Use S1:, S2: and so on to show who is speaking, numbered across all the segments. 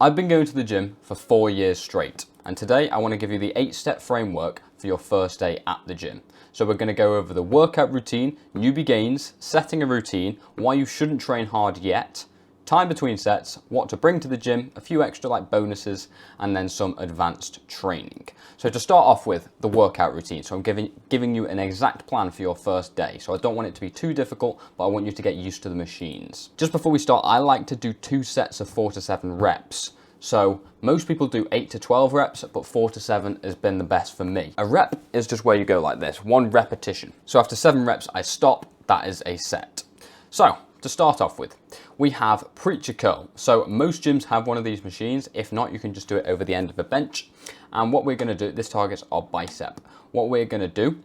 S1: I've been going to the gym for 4 years straight, and today I want to give you the 8-step framework for your first day at the gym. So we're going to go over the workout routine, newbie gains, setting a routine, why you shouldn't train hard yet, time between sets, what to bring to the gym, a few extra like bonuses, and then some advanced training. So to start off with, the workout routine. So I'm giving you an exact plan for your first day. So I don't want it to be too difficult, but I want you to get used to the machines. Just before we start, I like to do 2 sets of 4 to 7 reps. So most people do 8 to 12 reps, but 4 to 7 has been the best for me. A rep is just where you go like this, 1 repetition. So after 7 reps, I stop. That is a set. So to start off with, we have preacher curl. So most gyms have one of these machines. If not, you can just do it over the end of a bench. And what we're going to do, this targets our bicep. What we're going to do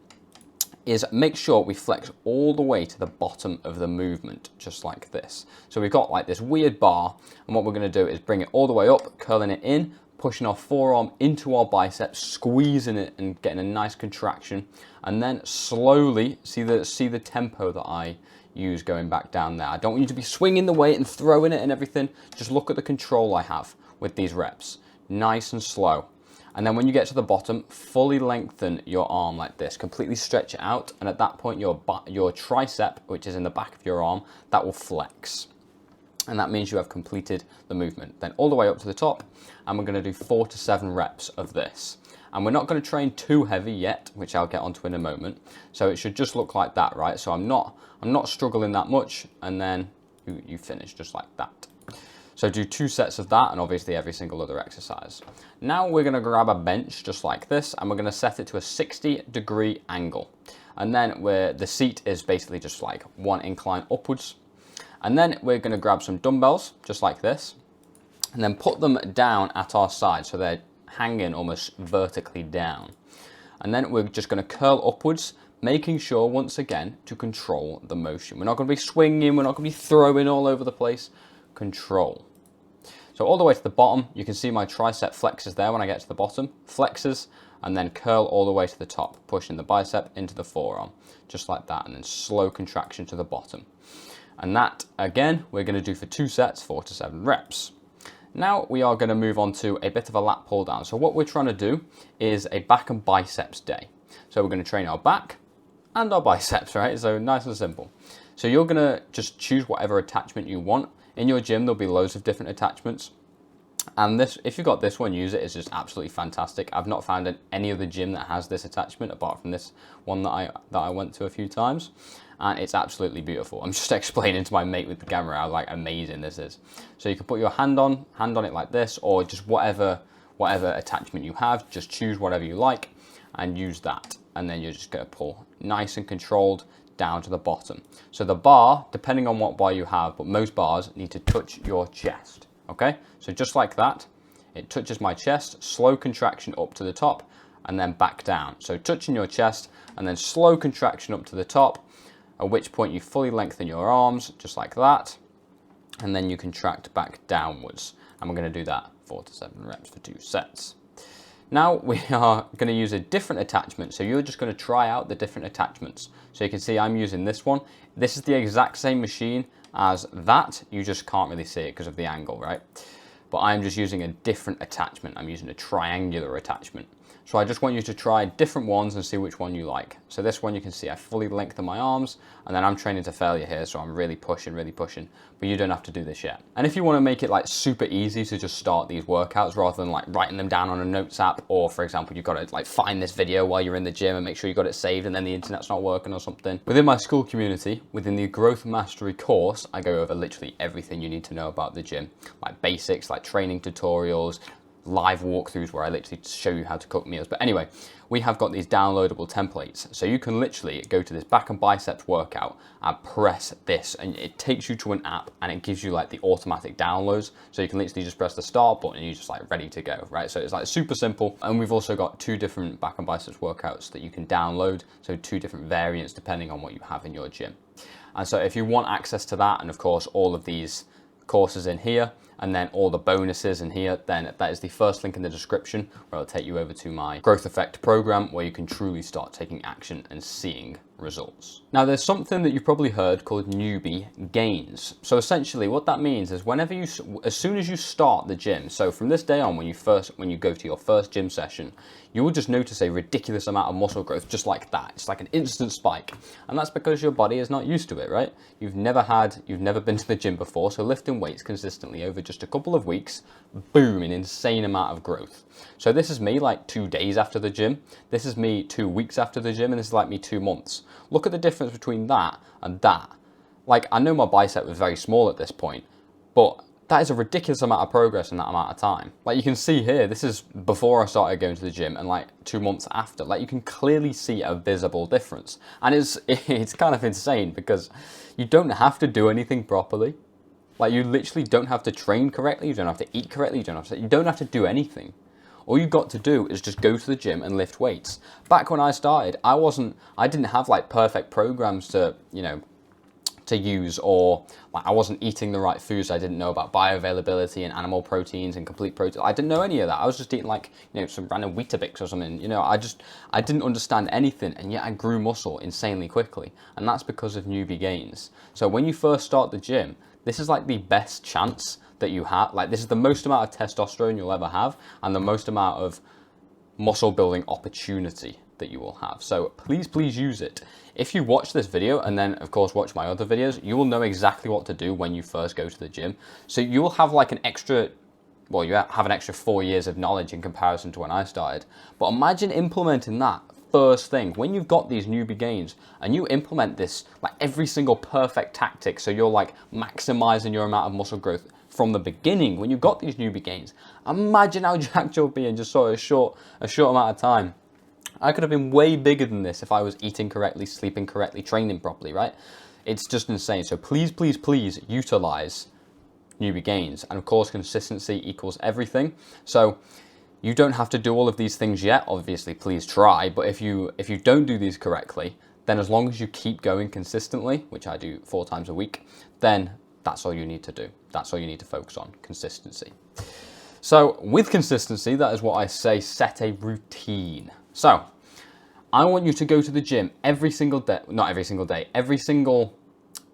S1: is make sure we flex all the way to the bottom of the movement, just like this. So we've got like this weird bar, and what we're going to do is bring it all the way up, curling it in, pushing our forearm into our biceps, squeezing it and getting a nice contraction, and then slowly, see the tempo that I use going back down there. I don't want you to be swinging the weight and throwing it and everything. Just look at the control I have with these reps. Nice and slow. And then when you get to the bottom, fully lengthen your arm like this, completely stretch it out, and at that point your tricep, which is in the back of your arm, that will flex. And that means you have completed the movement. Then all the way up to the top, and we're going to do 4 to 7 reps of this. And we're not going to train too heavy yet, which I'll get onto in a moment. So it should just look like that, right? So I'm not struggling that much, and then you finish just like that. So do 2 sets of that, and obviously every single other exercise. Now we're going to grab a bench just like this, and we're going to set it to a 60-degree angle. And then the seat is basically just like 1 incline upwards. And then we're going to grab some dumbbells just like this, and then put them down at our side so they're hanging almost vertically down. And then we're just going to curl upwards, making sure once again to control the motion. We're not going to be swinging, we're not going to be throwing all over the place. Control. So all the way to the bottom, you can see my tricep flexes there when I get to the bottom, flexes, and then curl all the way to the top, pushing the bicep into the forearm, just like that, and then slow contraction to the bottom. And that, again, we're going to do for 2 sets, 4 to 7 reps. Now we are going to move on to a bit of a lat pull down. So what we're trying to do is a back and biceps day. So we're going to train our back and our biceps, right? So nice and simple. So you're going to just choose whatever attachment you want. In your gym, there'll be loads of different attachments. And this, if you've got this one, use it. It's just absolutely fantastic. I've not found any other gym that has this attachment apart from this one that I went to a few times. And it's absolutely beautiful. I'm just explaining to my mate with the camera how like amazing this is. So you can put your hand on it like this, or just whatever attachment you have, just choose whatever you like and use that. And then you're just going to pull nice and controlled down to the bottom. So the bar, depending on what bar you have, but most bars need to touch your chest. Okay, so just like that, it touches my chest, slow contraction up to the top, and then back down. So touching your chest, and then slow contraction up to the top, at which point you fully lengthen your arms, just like that, and then you contract back downwards. And we're going to do that 4 to 7 reps for 2 sets. Now we are going to use a different attachment, so you're just going to try out the different attachments. So you can see I'm using this one. This is the exact same machine as that, you just can't really see it because of the angle, right? But I'm just using a different attachment. I'm using a triangular attachment. So I just want you to try different ones and see which one you like. So this one you can see I fully lengthen my arms, and then I'm training to failure here, so I'm really pushing, but you don't have to do this yet. And if you want to make it like super easy to just start these workouts rather than like writing them down on a notes app, or for example, you've got to like find this video while you're in the gym and make sure you got it saved and then the internet's not working or something. Within my school community, within the Growth Mastery course, I go over literally everything you need to know about the gym, like basics, like training tutorials, live walkthroughs where I literally show you how to cook meals. But anyway, we have got these downloadable templates. So you can literally go to this back and biceps workout and press this, and it takes you to an app and it gives you like the automatic downloads. So you can literally just press the start button and you're just like ready to go, right? So it's like super simple. And we've also got 2 different back and biceps workouts that you can download. So 2 different variants depending on what you have in your gym. And so if you want access to that, and of course all of these courses in here, and then all the bonuses in here, then that is the first link in the description where it'll take you over to my Growth Effect program where you can truly start taking action and seeing results. Now there's something that you've probably heard called newbie gains. So essentially what that means is as soon as you start the gym, so from this day on when you go to your first gym session, you will just notice a ridiculous amount of muscle growth just like that. It's like an instant spike. And that's because your body is not used to it, right? You've never been to the gym before, so lifting weights consistently over just a couple of weeks, boom, an insane amount of growth. So this is me like 2 days after the gym, this is me 2 weeks after the gym, and this is like me 2 months. Look at the difference between that and that. Like, I know my bicep was very small at this point, but that is a ridiculous amount of progress in that amount of time. Like you can see here, this is before I started going to the gym and like 2 months after. Like you can clearly see a visible difference. And it's kind of insane because you don't have to do anything properly. Like you literally don't have to train correctly, you don't have to eat correctly, you don't have to do anything. All you've got to do is just go to the gym and lift weights. Back when I started, I didn't have like perfect programs to use, or like I wasn't eating the right foods. I didn't know about bioavailability and animal proteins and complete protein. I didn't know any of that. I was just eating like, some random Weetabix or something. I didn't understand anything, and yet I grew muscle insanely quickly. And that's because of newbie gains. So when you first start the gym, this is like the best chance that you have. Like this is the most amount of testosterone you'll ever have and the most amount of muscle building opportunity that you will have. So please use it. If you watch this video and then of course watch my other videos, you will know exactly what to do when you first go to the gym. So you will have like you have an extra 4 years of knowledge in comparison to when I started. But imagine implementing that first thing when you've got these newbie gains and you implement this like every single perfect tactic, so you're like maximizing your amount of muscle growth from the beginning when you've got these newbie gains. Imagine how jacked you'll be in just sort of a short amount of time. I could have been way bigger than this if I was eating correctly, sleeping correctly, training properly, right? It's just insane. So please utilize newbie gains. And of course, consistency equals everything. So you don't have to do all of these things yet. Obviously, please try. But if you don't do these correctly, then as long as you keep going consistently, which I do 4 times a week, then that's all you need to do. That's all you need to focus on, consistency. So with consistency, that is what I say, set a routine. So I want you to go to the gym every single day, not every single day, every single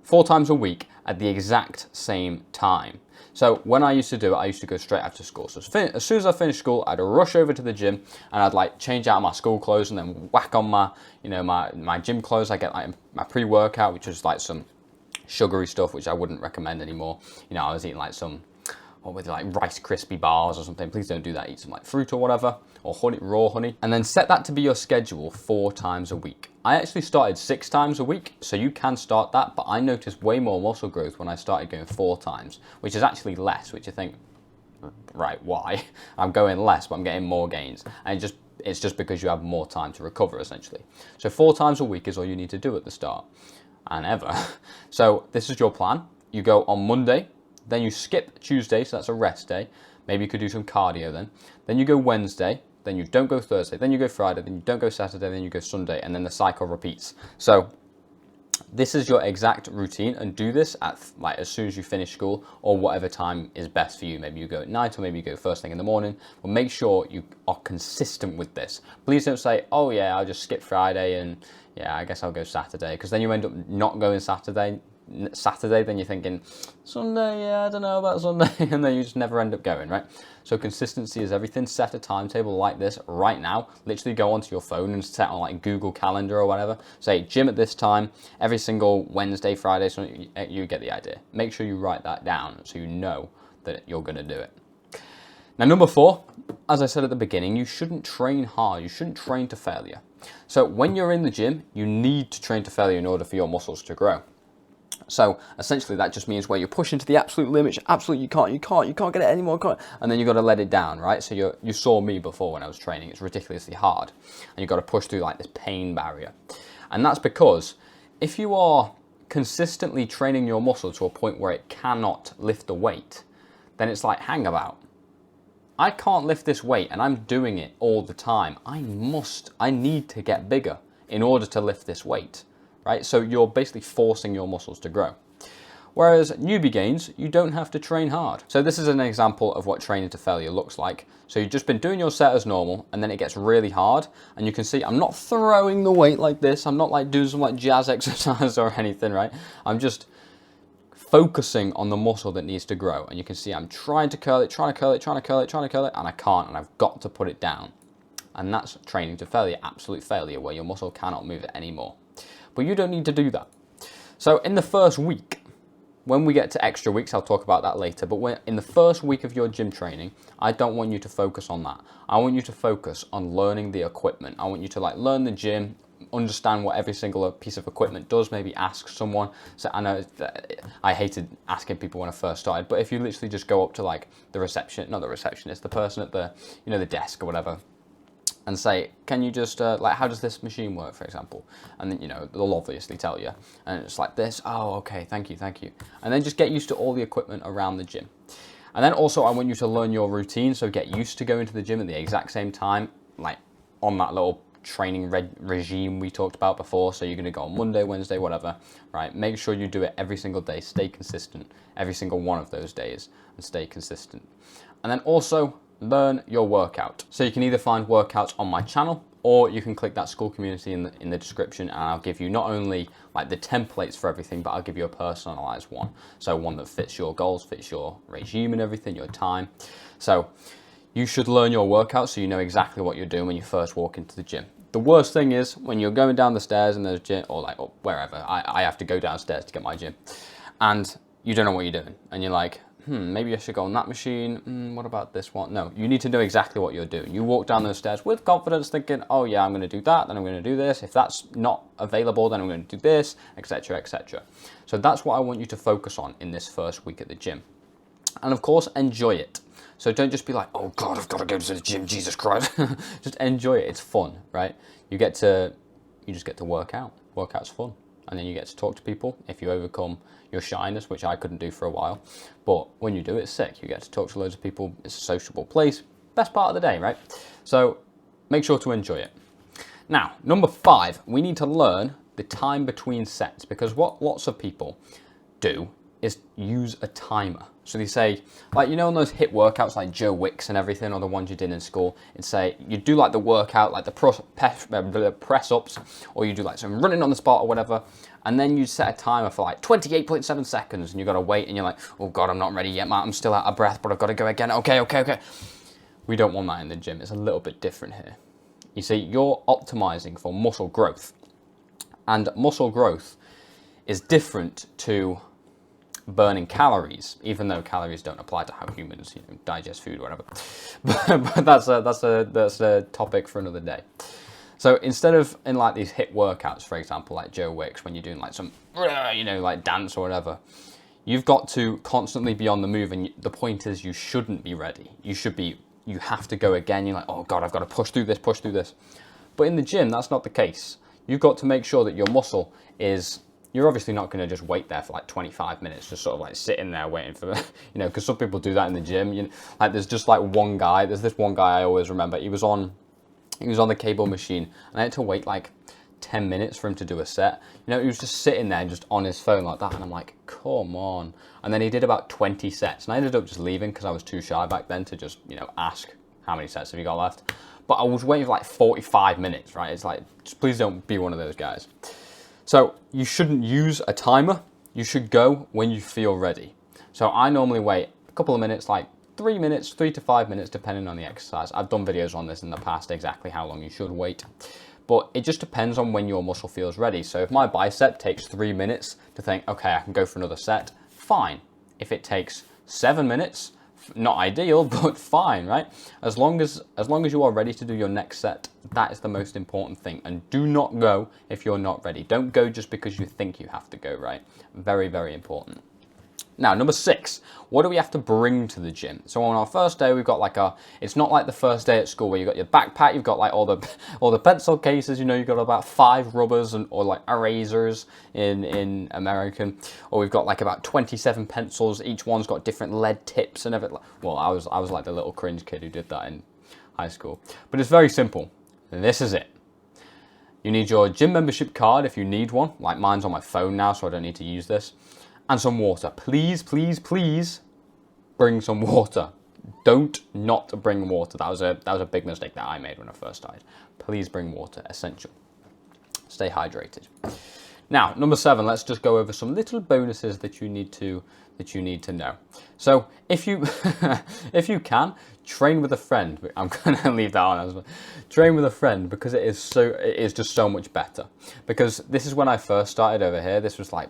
S1: 4 times a week at the exact same time. So when I used to do it, I used to go straight after school. So as soon as I finished school, I'd rush over to the gym and I'd like change out my school clothes and then whack on my gym clothes. I get like my pre-workout, which was like some sugary stuff, which I wouldn't recommend anymore. I was eating like some, like Rice Krispie bars or something. Please don't do that. Eat some like fruit or whatever, or honey, raw honey. And then set that to be your schedule 4 times a week. I actually started 6 times a week, so you can start that, but I noticed way more muscle growth when I started going 4 times, which is actually less, which you think, right, why? I'm going less, but I'm getting more gains. And it's just because you have more time to recover, essentially. So 4 times a week is all you need to do at the start, and ever. So this is your plan. You go on Monday, then you skip Tuesday, so that's a rest day. Maybe you could do some cardio then. Then you go Wednesday, then you don't go Thursday, then you go Friday, then you don't go Saturday, then you go Sunday, and then the cycle repeats. So this is your exact routine, and do this at like as soon as you finish school or whatever time is best for you. Maybe you go at night or maybe you go first thing in the morning, but make sure you are consistent with this. Please don't say, oh yeah, I'll just skip Friday and yeah, I guess I'll go Saturday, because then you end up not going Saturday, then you're thinking, Sunday, yeah, I don't know about Sunday, and then you just never end up going, right? So consistency is everything. Set a timetable like this right now. Literally go onto your phone and set on like Google Calendar or whatever. Say gym at this time, every single Wednesday, Friday, so you get the idea. Make sure you write that down so you know that you're gonna do it. Now, number 4, as I said at the beginning, you shouldn't train hard. You shouldn't train to failure. So when you're in the gym, you need to train to failure in order for your muscles to grow. So essentially that just means where you're pushing to the absolute limit, you can't get it anymore, and then you got to let it down, right? So you saw me before when I was training, it's ridiculously hard, and you got to push through like this pain barrier. And that's because if you are consistently training your muscle to a point where it cannot lift the weight, then it's like, hang about. I can't lift this weight and I'm doing it all the time. I need to get bigger in order to lift this weight, right? So you're basically forcing your muscles to grow. Whereas newbie gains, you don't have to train hard. So this is an example of what training to failure looks like. So you've just been doing your set as normal, and then it gets really hard, and you can see I'm not throwing the weight like this. I'm not like doing some like jazz exercise or anything, right? I'm just focusing on the muscle that needs to grow. And you can see I'm trying to curl it, trying to curl it, trying to curl it, trying to curl it, and I can't, and I've got to put it down. And that's training to failure, absolute failure, where your muscle cannot move it anymore. But you don't need to do that. So in the first week, when we get to extra weeks, I'll talk about that later, but in the first week of your gym training, I don't want you to focus on that. I want you to focus on learning the equipment. I want you to like learn the gym, understand what every single piece of equipment does, maybe ask someone. So I know I hated asking people when I first started, but if you literally just go up to like the reception, not the receptionist, the person at the, you know, the desk or whatever, and say, can you just, like, how does this machine work, for example? And then, you know, they'll obviously tell you. And it's like this, oh, okay, thank you, thank you. And then just get used to all the equipment around the gym. And then also I want you to learn your routine, so get used to going to the gym at the exact same time, like on that little training regime we talked about before. So you're gonna go on Monday, Wednesday, whatever, right? Make sure you do it every single day, stay consistent, every single one of those days, and stay consistent. And then also, learn your workout. So you can either find workouts on my channel, or you can click that school community in the description, and I'll give you not only like the templates for everything, but I'll give you a personalized one. So one that fits your goals, fits your regime and everything, your time. So you should learn your workout so you know exactly what you're doing when you first walk into the gym. The worst thing is when you're going down the stairs and there's a gym, or like or wherever, I have to go downstairs to get my gym, and you don't know what you're doing, and you're like, maybe I should go on that machine. What about this one? No, you need to know exactly what you're doing. You walk down those stairs with confidence thinking, oh yeah, I'm going to do that, then I'm going to do this. If that's not available, then I'm going to do this, etc., etc. So that's what I want you to focus on in this first week at the gym. And of course, enjoy it. So don't just be like, oh God, I've got to go to the gym, Jesus Christ. Just enjoy it, it's fun, right? You just get to work out. Workout's fun. And then you get to talk to people if you overcome your shyness, which I couldn't do for a while. But when you do, it's sick. You get to talk to loads of people. It's a sociable place. Best part of the day, right? So make sure to enjoy it. Now, number 5, we need to learn the time between sets, because what lots of people do is use a timer. So they say, like, you know, on those HIIT workouts like Joe Wicks and everything, or the ones you did in school, it'd say you do like the workout, like the press ups, or you do like some running on the spot or whatever, and then you set a timer for like 28.7 seconds, and you got to wait, and you're like, oh God, I'm not ready yet, man. I'm still out of breath, but I've got to go again. Okay. We don't want that in the gym. It's a little bit different here. You see, you're optimizing for muscle growth, and muscle growth is different to burning calories, even though calories don't apply to how humans, you know, digest food or whatever. But that's a topic for another day. So instead of in like these HIIT workouts, for example, like Joe Wicks, when you're doing like some, you know, like dance or whatever, you've got to constantly be on the move, and the point is you shouldn't be ready. You have to go again. You're like, oh God, I've got to push through this. But in the gym, that's not the case. You've got to make sure that your muscle is, you're obviously not going to just wait there for like 25 minutes, just sort of like sitting there waiting for, you know, because some people do that in the gym. You know, like there's just like one guy, there's this one guy I always remember, he was on the cable machine, and I had to wait like 10 minutes for him to do a set. You know, he was just sitting there just on his phone like that, and I'm like, come on. And then he did about 20 sets, and I ended up just leaving because I was too shy back then to just, you know, ask how many sets have you got left. But I was waiting for like 45 minutes, right? It's like, just please don't be one of those guys. So you shouldn't use a timer. You should go when you feel ready. So I normally wait a couple of minutes, like 3 to 5 minutes, depending on the exercise. I've done videos on this in the past, exactly how long you should wait. But it just depends on when your muscle feels ready. So if my bicep takes 3 minutes to think, okay, I can go for another set, fine. If it takes 7 minutes, not ideal, but fine, right? As long as you are ready to do your next set, that is the most important thing. And do not go if you're not ready. Don't go just because you think you have to go, right? Very, very important. Now, number 6, what do we have to bring to the gym? So on our first day, we've got like it's not like the first day at school where you've got your backpack, you've got like all the pencil cases, you know, you've got about 5 rubbers or like erasers in American, or we've got like about 27 pencils, each one's got different lead tips and everything. Well, I was like the little cringe kid who did that in high school. But it's very simple. This is it. You need your gym membership card if you need one, like mine's on my phone now, so I don't need to use this. And some water. Please, please, please bring some water. Don't not bring water. That was a big mistake that I made when I first started. Please bring water. Essential. Stay hydrated. Now, number 7, let's just go over some little bonuses that you need to know. So, if you if you can, train with a friend. I'm going to leave that on as well. Train with a friend, because it is just so much better. Because this is when I first started over here. This was like,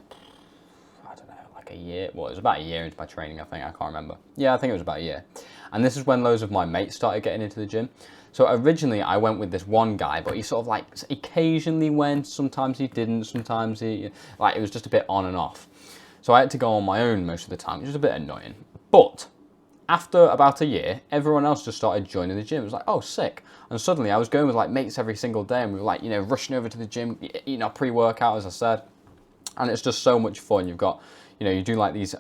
S1: I don't know, like a year. Well, it was about a year into my training, I think. I can't remember. Yeah, I think it was about a year. And this is when loads of my mates started getting into the gym. So originally I went with this one guy, but he sort of like occasionally went, sometimes he didn't, sometimes he, like, it was just a bit on and off. So I had to go on my own most of the time, which was a bit annoying. But after about a year, everyone else just started joining the gym. It was like, oh, sick. And suddenly I was going with like mates every single day, and we were like, you know, rushing over to the gym, eating our pre-workout, as I said. And it's just so much fun. You've got, you know, you do like these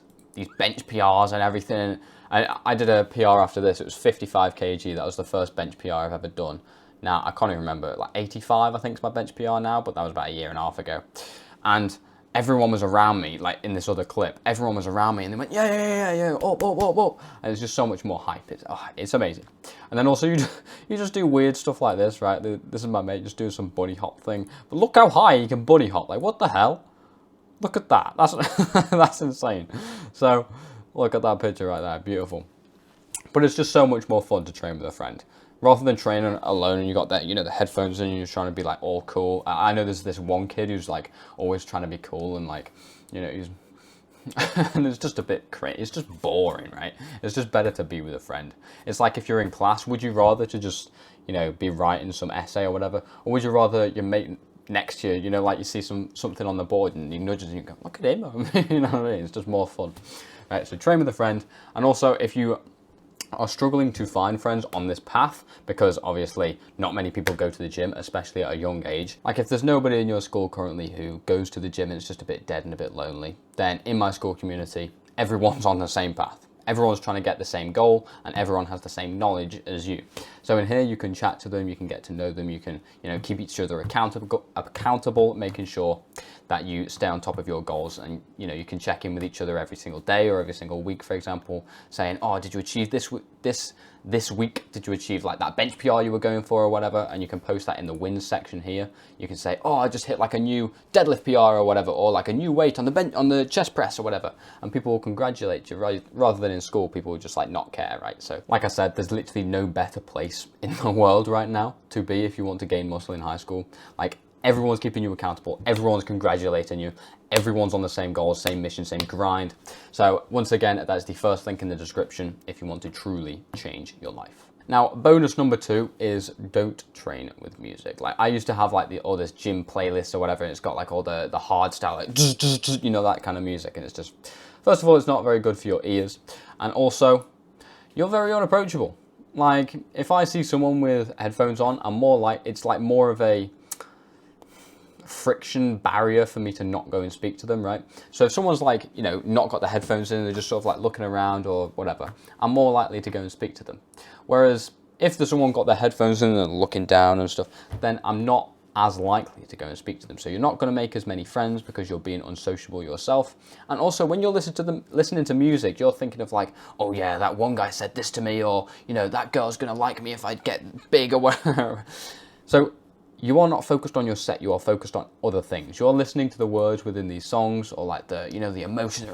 S1: bench PRs and everything. I did a PR after this. It was 55 kg. That was the first bench PR I've ever done. Now, I can't even remember, like 85, I think is my bench PR now, but that was about a year and a half ago. And everyone was around me, like in this other clip. Everyone was around me and they went, yeah, up. And it's just so much more hype. It's amazing. And then also you just do weird stuff like this, right? This is my mate just doing some bunny hop thing. But look how high you can bunny hop. Like, what the hell? Look at that. That's insane. So, look at that picture right there, beautiful. But it's just so much more fun to train with a friend. Rather than training alone and you got that, you know, the headphones in and you're trying to be like all cool. I know there's this one kid who's like always trying to be cool and like, you know, he's, and it's just a bit crazy. It's just boring, right? It's just better to be with a friend. It's like if you're in class, would you rather to just, you know, be writing some essay or whatever? Or would you rather your mate next to you, you know, like you see something on the board and he nudges and you go, look at him. You know what I mean? It's just more fun. Right, so train with a friend. And also, if you are struggling to find friends on this path, because obviously not many people go to the gym, especially at a young age. Like if there's nobody in your school currently who goes to the gym and it's just a bit dead and a bit lonely, then in my school community, everyone's on the same path. Everyone's trying to get the same goal and everyone has the same knowledge as you. So in here you can chat to them, you can get to know them, you can, you know, keep each other accountable, making sure that you stay on top of your goals, and you know, you can check in with each other every single day or every single week, for example, saying, oh, did you achieve this week? Did you achieve like that bench PR you were going for or whatever? And you can post that in the wins section here. You can say, oh, I just hit like a new deadlift PR or whatever, or like a new weight on the bench, on the chest press or whatever. And people will congratulate you, right? Rather than in school, people will just like not care, right? So like I said, there's literally no better place in the world right now to be if you want to gain muscle in high school. Like everyone's keeping you accountable. Everyone's congratulating you. Everyone's on the same goals, same mission, same grind. So once again, that's the first link in the description if you want to truly change your life. Now, bonus number 2 is don't train with music. Like I used to have like all this gym playlist or whatever, and it's got like all the hard style, like, you know, that kind of music. And it's just, first of all, it's not very good for your ears. And also, you're very unapproachable. Like if I see someone with headphones on, it's like more of a friction barrier for me to not go and speak to them, right? So if someone's like, you know, not got the headphones in, they're just sort of like looking around or whatever, I'm more likely to go and speak to them. Whereas if there's someone got their headphones in and looking down and stuff, then I'm not as likely to go and speak to them. So you're not going to make as many friends because you're being unsociable yourself. And also when you're listening to music, you're thinking of like, oh yeah, that one guy said this to me, or, you know, that girl's going to like me if I get big or whatever. So you are not focused on your set, you are focused on other things. You're listening to the words within these songs, or like the, you know, the emotions,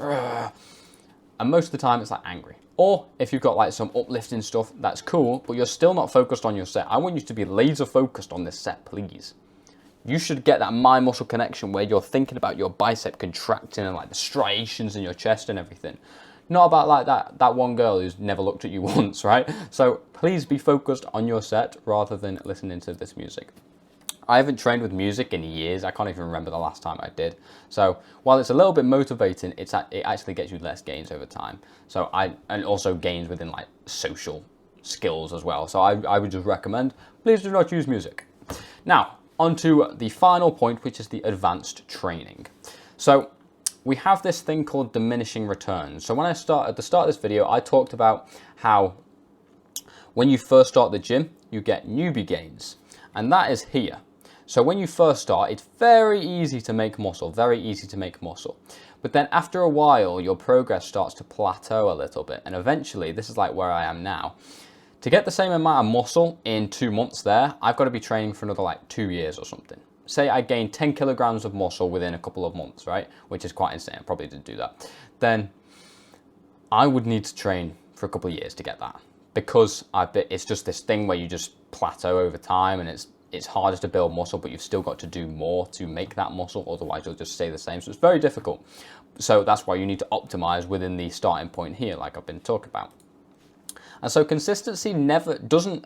S1: and most of the time it's like angry. Or if you've got like some uplifting stuff, that's cool, but you're still not focused on your set. I want you to be laser focused on this set, please. You should get that mind muscle connection where you're thinking about your bicep contracting and like the striations in your chest and everything. Not about like that one girl who's never looked at you once, right? So please be focused on your set rather than listening to this music. I haven't trained with music in years. I can't even remember the last time I did. So while it's a little bit motivating, it actually gets you less gains over time. So and also gains within like social skills as well. So I would just recommend, please do not use music. Now, on to the final point, which is the advanced training. So we have this thing called diminishing returns. So when at the start of this video, I talked about how when you first start the gym, you get newbie gains, and that is here. So when you first start, it's very easy to make muscle, but But then after a while, your progress starts to plateau a little bit. And eventually, this is like where I am now. To get the same amount of muscle in 2 months there, I've got to be training for another like 2 years or something. Say I gain 10 kilograms of muscle within a couple of months, right? Which is quite insane. I probably didn't do that. Then I would need to train for a couple of years to get that, because it's just this thing where you just plateau over time, and it's harder to build muscle, but you've still got to do more to make that muscle, otherwise you'll just stay the same. So it's very difficult. So that's why you need to optimize within the starting point here, like I've been talking about. And so consistency never doesn't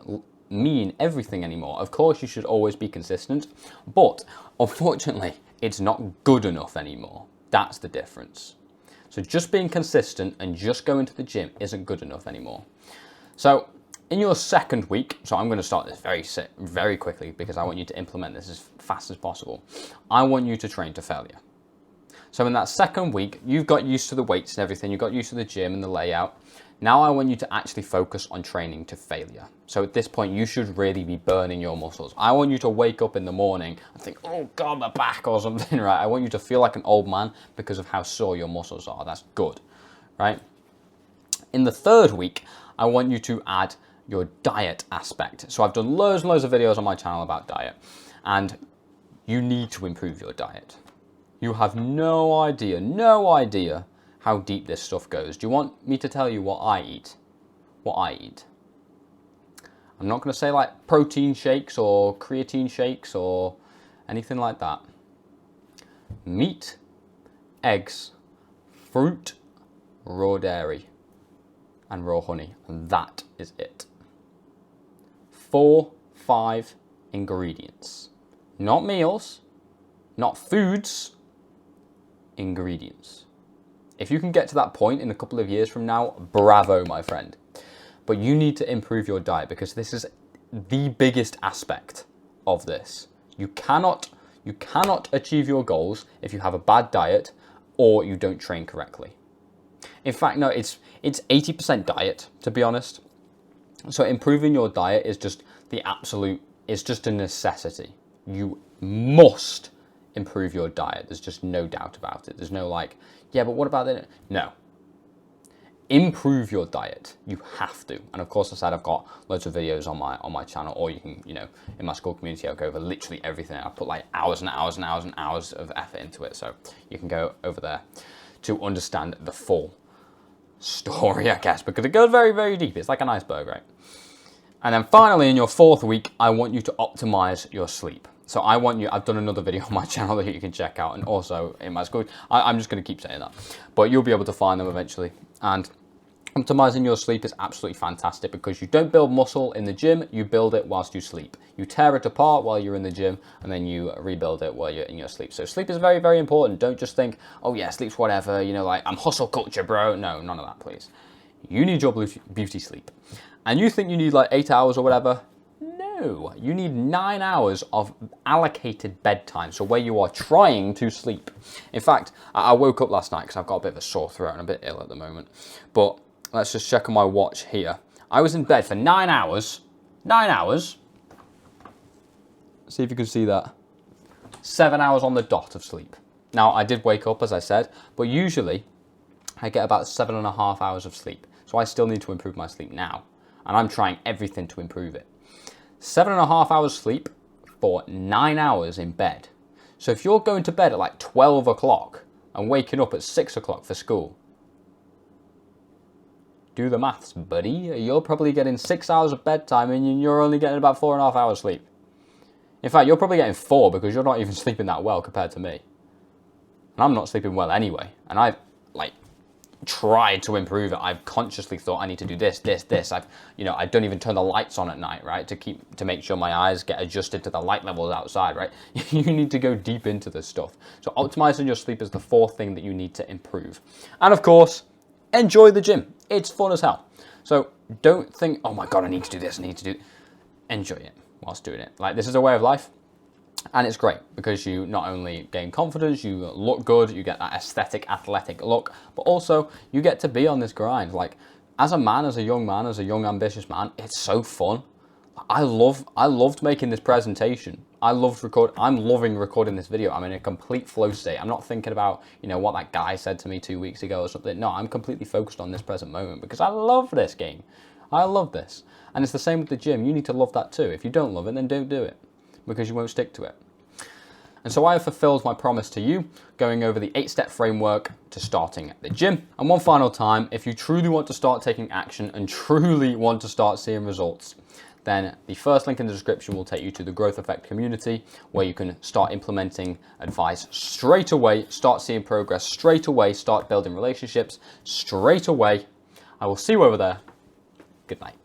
S1: mean everything anymore. Of course, you should always be consistent, but unfortunately, it's not good enough anymore. That's the difference. So just being consistent and just going to the gym isn't good enough anymore. So in your second week, so I'm going to start this very quickly because I want you to implement this as fast as possible. I want you to train to failure. So in that second week, you've got used to the weights and everything, you've got used to the gym and the layout. Now I want you to actually focus on training to failure. So at this point, you should really be burning your muscles. I want you to wake up in the morning and think, oh God, my back or something, right? I want you to feel like an old man because of how sore your muscles are. That's good, right? In the third week, I want you to add your diet aspect. So I've done loads and loads of videos on my channel about diet, and you need to improve your diet. You have no idea how deep this stuff goes. Do you want me to tell you what I eat? What I eat. I'm not going to say like protein shakes or creatine shakes or anything like that. Meat, eggs, fruit, raw dairy, and raw honey. And that is it. 4, 5 ingredients. Not meals, not foods, ingredients. If you can get to that point in a couple of years from now, bravo, my friend. But you need to improve your diet because this is the biggest aspect of this. You cannot achieve your goals if you have a bad diet or you don't train correctly. In fact, no, it's 80% diet, to be honest. So improving your diet is just it's just a necessity. You must improve your diet. There's just no doubt about it. There's no like, yeah, but what about it? No. Improve your diet. You have to. And of course, I said I've got loads of videos on my channel, or you can, in my school community, I'll go over literally everything. I put like hours and hours and hours and hours of effort into it. So you can go over there to understand the full story, I guess, because it goes very, very deep. It's like an iceberg, right? And then finally, in your fourth week, I want you to optimize your sleep. So I've done another video on my channel that you can check out, and also in my school. I'm just going to keep saying that, but you'll be able to find them eventually. And optimizing your sleep is absolutely fantastic because you don't build muscle in the gym, you build it whilst you sleep. You tear it apart while you're in the gym, and then you rebuild it while you're in your sleep. So sleep is very, very important. Don't just think, oh yeah, sleep's whatever, like I'm hustle culture, bro. No, none of that, please. You need your beauty sleep. And you think you need like 8 hours or whatever? No, you need 9 hours of allocated bedtime, so where you are trying to sleep. In fact, I woke up last night because I've got a bit of a sore throat and a bit ill at the moment. But let's just check on my watch here. I was in bed for 9 hours. 9 hours. See if you can see that. 7 hours on the dot of sleep. Now, I did wake up, as I said, but usually I get about 7.5 hours of sleep. So I still need to improve my sleep now. And I'm trying everything to improve it. 7.5 hours sleep for 9 hours in bed. So if you're going to bed at like 12 o'clock and waking up at 6 o'clock for school, do the maths, buddy. You're probably getting 6 hours of bedtime and you're only getting about 4.5 hours sleep. In fact, you're probably getting 4 because you're not even sleeping that well compared to me. And I'm not sleeping well anyway. And I've tried to improve it. I've consciously thought I need to do this. I don't even turn the lights on at night, right? To make sure my eyes get adjusted to the light levels outside, right? You need to go deep into this stuff. So optimizing your sleep is the fourth thing that you need to improve. And of course, enjoy the gym. It's fun as hell. So don't think, oh my God, I need to do this, Enjoy it whilst doing it. Like, this is a way of life. And it's great because you not only gain confidence, you look good, you get that aesthetic, athletic look, but also you get to be on this grind. Like, as a man, as a young ambitious man, it's so fun. I loved making this presentation. I'm loving recording this video. I'm in a complete flow state. I'm not thinking about, what that guy said to me 2 weeks ago or something. No, I'm completely focused on this present moment because I love this game. I love this. And it's the same with the gym. You need to love that too. If you don't love it, then don't do it because you won't stick to it. And so I have fulfilled my promise to you, going over the 8-step framework to starting at the gym. And one final time, if you truly want to start taking action and truly want to start seeing results, then the first link in the description will take you to the Growth Effect community, where you can start implementing advice straight away, start seeing progress straight away, start building relationships straight away. I will see you over there. Good night.